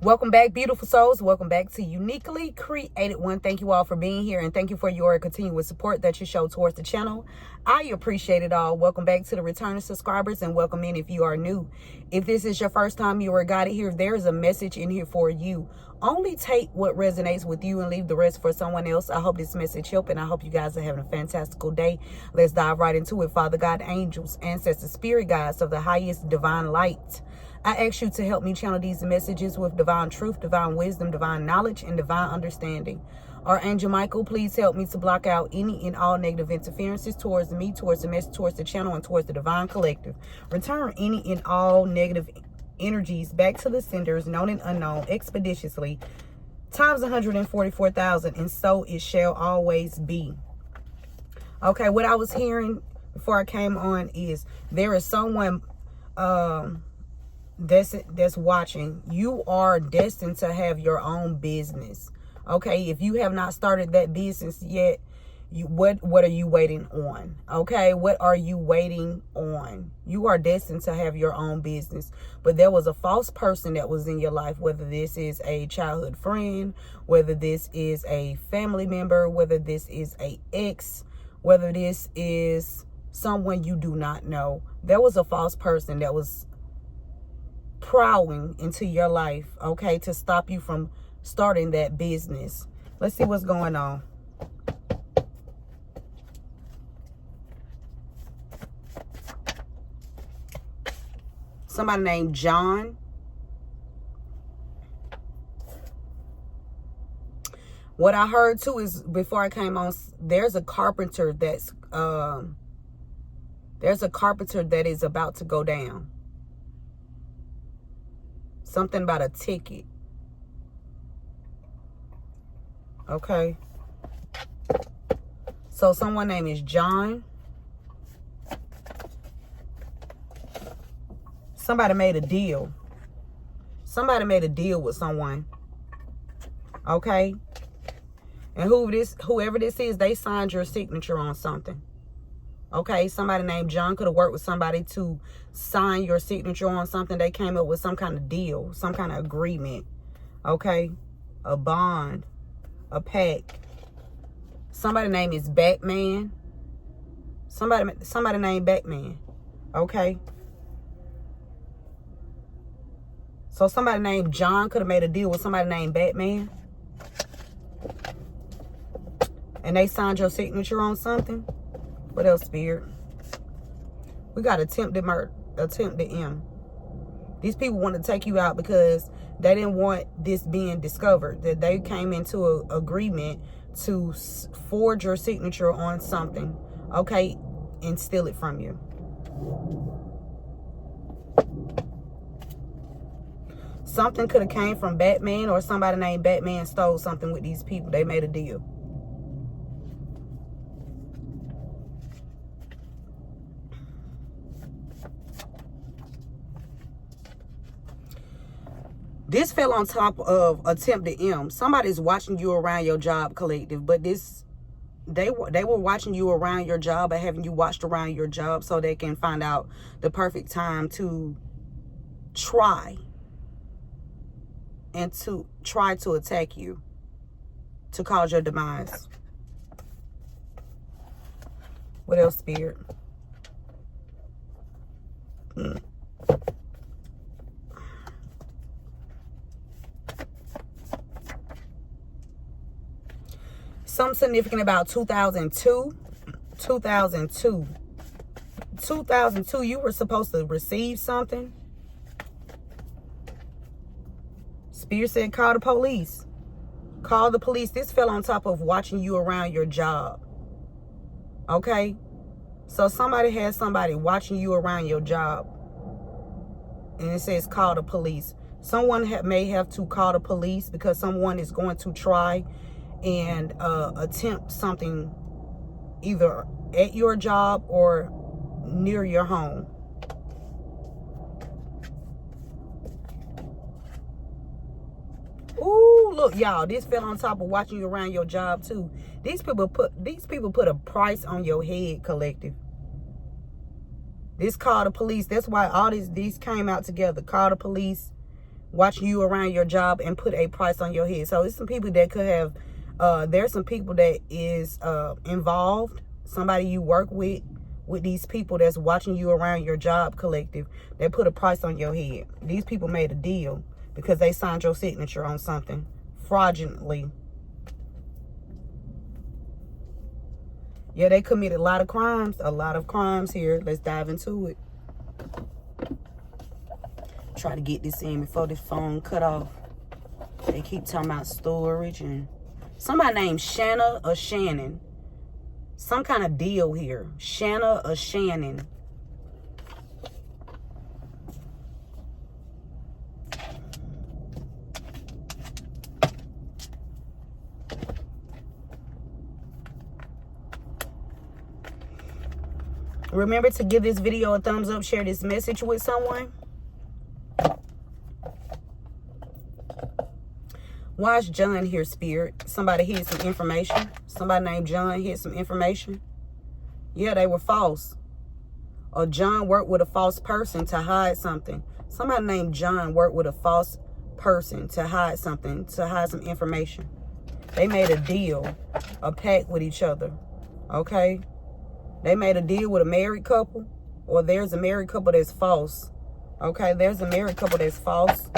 Welcome back, beautiful souls. Welcome back to Uniquely Created One. Thank you all for being here, and thank you for your continuous support that you show towards the channel. I appreciate it all. Welcome back to the returning subscribers, and welcome in if you are new. If this is your first time you are guided here, there is a message in here for you. Only take what resonates with you and leave the rest for someone else. I hope this message helped, and I hope you guys are having a fantastical day. Let's dive right into it. Father God, angels, ancestors, spirit guides of the highest divine light, I ask you to help me channel these messages with divine truth, divine wisdom, divine knowledge, and divine understanding. Archangel Michael, please help me to block out any and all negative interferences towards me, towards the message, towards the channel, and towards the divine collective. Return any and all negative energies back to the senders, known and unknown, expeditiously, times 144,000, and so it shall always be. Okay, what I was hearing before I came on is there is someone that's watching. You are destined to have your own business. Okay, if you have not started that business yet, what are you waiting on? Okay, what are you waiting on? You are destined to have your own business. But there was a false person that was in your life, whether this is a childhood friend, whether this is a family member, whether this is a ex, whether this is someone you do not know. There was a false person that was prowling into your life, okay, to stop you from starting that business. Let's see what's going on. Somebody named John. What I heard too is, before I came on, there's a carpenter that is about to go down. Something about a ticket. Okay. So someone name is John. Somebody made a deal. Somebody made a deal with someone. Okay. And whoever this is, they signed your signature on something. Okay, somebody named John could have worked with somebody to sign your signature on something. They came up with some kind of deal, some kind of agreement. Okay, a bond, a pact. Somebody name is Batman. Somebody named Batman. Okay. So somebody named John could have made a deal with somebody named Batman, and they signed your signature on something. What else, Spirit? We got attempted murder, attempted M. These people want to take you out because they didn't want this being discovered. That they came into an agreement to forge your signature on something, okay, and steal it from you. Something could have came from Batman, or somebody named Batman stole something with these people. They made a deal. This fell on top of attempted M. Somebody's watching you around your job, collective, but they were watching you around your job, or having you watched around your job so they can find out the perfect time to try to attack you, to cause your demise. What else, Spirit? Something significant about 2002. 2002, you were supposed to receive something. Spirit said, call the police. Call the police. This fell on top of watching you around your job. Okay? So somebody had somebody watching you around your job. And it says, call the police. Someone may have to call the police because someone is going to try and attempt something either at your job or near your home. Ooh, look, y'all, this fell on top of watching you around your job too. These people put a price on your head, collective. This call the police. That's why all these came out together. Call the police. watching you around your job and put a price on your head. So it's some people that could have, there's some people that is involved, somebody you work with these people that's watching you around your job, collective, that put a price on your head. These people made a deal because they signed your signature on something fraudulently. Yeah, they committed a lot of crimes here. Let's dive into it. Try to get this in before this phone cut off. They keep talking about storage and somebody named Shanna or Shannon. Some kind of deal here. Shanna or Shannon. Remember to give this video a thumbs up, share this message with someone. Why is John here, Spirit? Somebody hid some information. Somebody named John hid some information. Yeah, they were false. Or John worked with a false person to hide something. Somebody named John worked with a false person to hide something, to hide some information. They made a deal, a pact with each other. Okay? They made a deal with a married couple. Or there's a married couple that's false. Okay? There's a married couple that's false.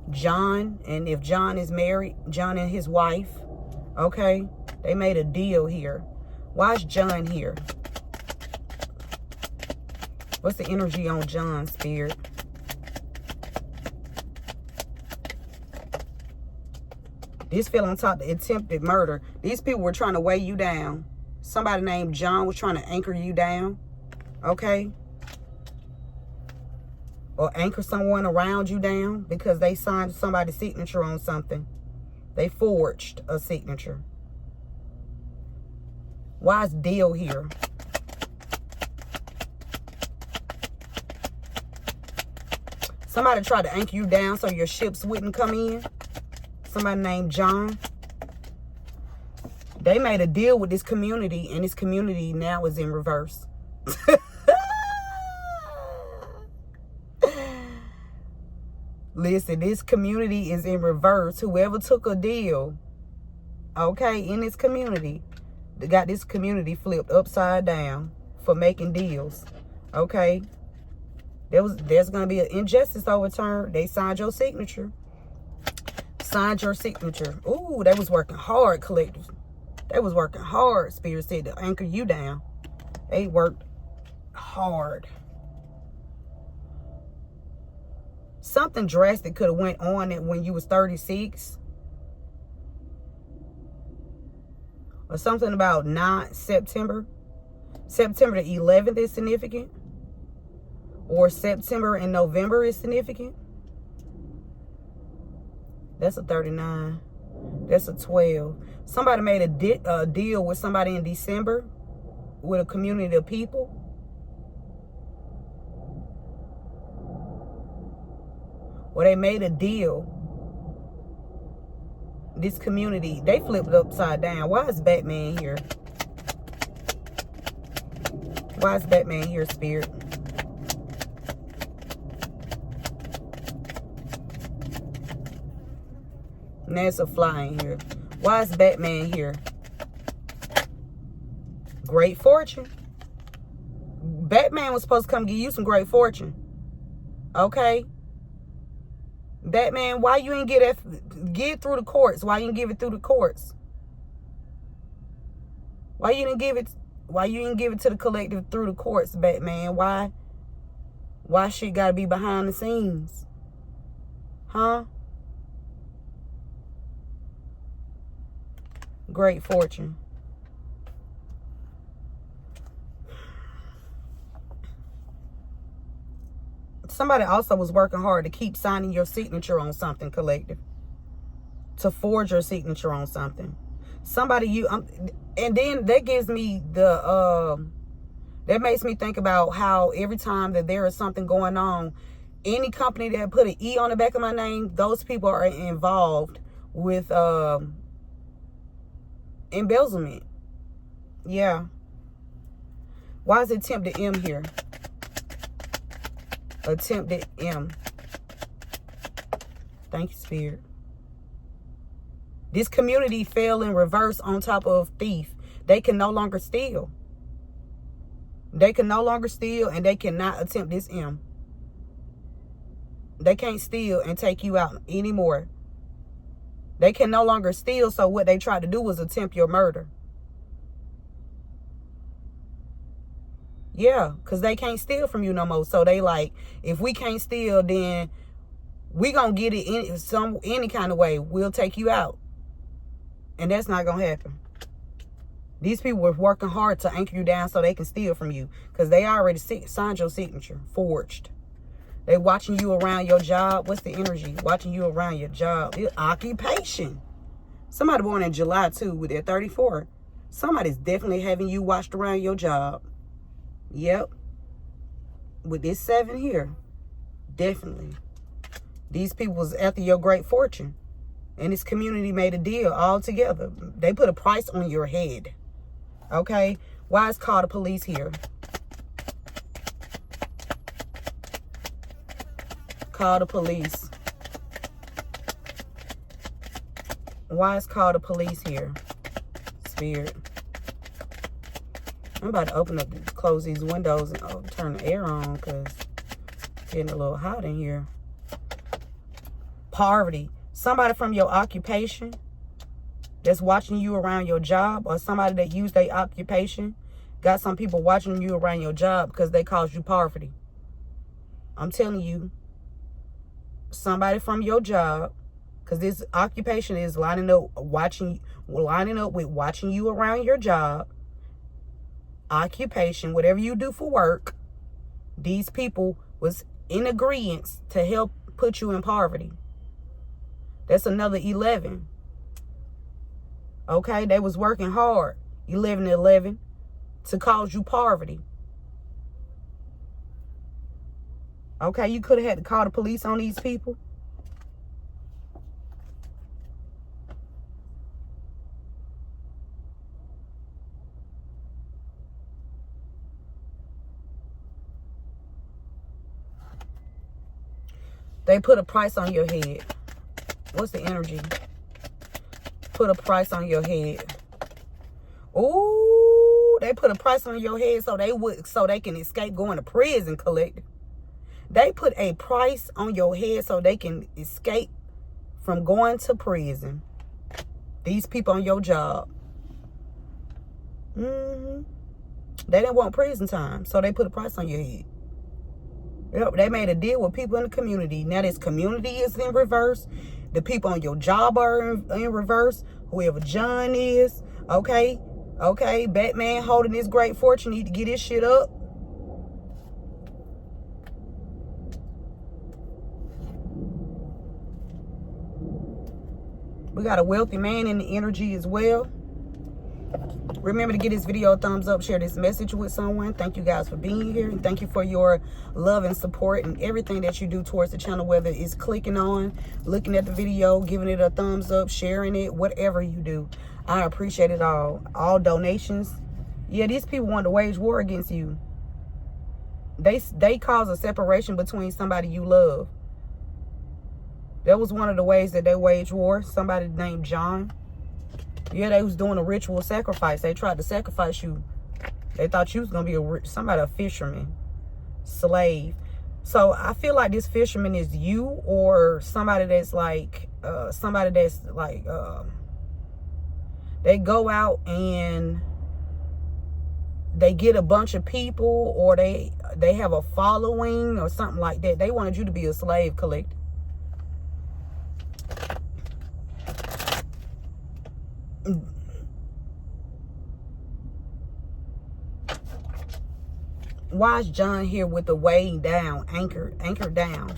John, and if John is married, John and his wife, okay, they made a deal here. Why is John here? What's the energy on John, Spirit? This fell on top of attempted murder. These people were trying to weigh you down. Somebody named John was trying to anchor you down, okay? Or anchor someone around you down because they signed somebody's signature on something. They forged a signature. Why is deal here? Somebody tried to anchor you down so your ships wouldn't come in. Somebody named John. They made a deal with this community, and this community now is in reverse. Listen, this community is in reverse. Whoever took a deal, okay, in this community, they got this community flipped upside down for making deals, okay? There's going to be an injustice overturned. They signed your signature. Signed your signature. Ooh, they was working hard, collectors. They was working hard, Spirit said, to anchor you down. They worked hard. Something drastic could have went on when you was 36. Or something about September. September the 11th is significant. Or September and November is significant. That's a 39. That's a 12. Somebody made a deal with somebody in December with a community of people. Well, they made a deal. This community, they flipped it upside down. Why is Batman here? Why is Batman here, Spirit? And there's a fly in here. Why is Batman here? Great fortune. Batman was supposed to come give you some great fortune. Okay? Batman, why you ain't get through the courts? Why you didn't give it through the courts? Why you didn't give it to the collective through the courts, Batman? Why shit gotta be behind the scenes? Huh? Great fortune. Somebody also was working hard to keep signing your signature on something, collective. To forge your signature on something. Somebody and then that gives me that makes me think about how every time that there is something going on, any company that put an E on the back of my name, those people are involved with embezzlement. Yeah. Why is attempted M here? Attempted M. Thank you, Spirit. This community fell in reverse on top of thief. They can no longer steal. They can no longer steal, and they cannot attempt this M. They can't steal and take you out anymore. They can no longer steal, so what they tried to do was attempt your murder. Yeah, because they can't steal from you no more. So they like, if we can't steal, then we gonna get it in any kind of way. We'll take you out. And that's not gonna happen. These people were working hard to anchor you down so they can steal from you, because they already signed your signature, forged. They watching you around your job. What's the energy? Watching you around your job. Occupation. Somebody born in July too with their 34. Somebody's definitely having you watched around your job. Yep. With this 7 here. Definitely. These people was after your great fortune. And this community made a deal all together. They put a price on your head. Okay? Why is call the police here? Call the police. Why is call the police here? Spirit. I'm about to open up, close these windows and turn the air on because it's getting a little hot in here. Poverty. Somebody from your occupation that's watching you around your job, or somebody that used their occupation. Got some people watching you around your job because they caused you poverty. I'm telling you, somebody from your job, because this occupation is lining up with watching you around your job. Occupation, whatever you do for work, these people was in agreement to help put you in poverty. That's another 11. Okay, they was working hard, 11 and 11, to cause you poverty. Okay, you could have had to call the police on these people. They put a price on your head. What's the energy? Put a price on your head. Ooh, they put a price on your head so they can escape going to prison, collective. They put a price on your head so they can escape from going to prison. These people on your job. They didn't want prison time, so they put a price on your head. Yep, they made a deal with people in the community. Now this community is in reverse. The people on your job are in reverse. Whoever John is. Okay. Okay. Batman holding his great fortune. Need to get his shit up. We got a wealthy man in the energy as well. Remember to give this video a thumbs up, share this message with someone. Thank you guys for being here, and thank you for your love and support and everything that you do towards the channel, whether it's clicking on, looking at the video, giving it a thumbs up, sharing it, whatever you do. I appreciate it all. All donations. Yeah, these people want to wage war against you. They cause a separation between somebody you love. That was one of the ways that they waged war. Somebody named John. Yeah, they was doing a ritual sacrifice. They tried to sacrifice you. They thought you was going to be a fisherman, slave. So I feel like this fisherman is you, or somebody that's like, they go out and they get a bunch of people, or they have a following or something like that. They wanted you to be a slave, collector. Why is John here with the way down, anchored down?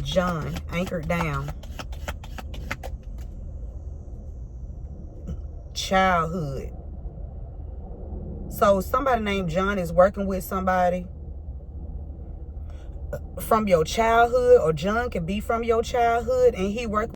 John, anchored down. Childhood. So somebody named John is working with somebody from your childhood, or John can be from your childhood, and he worked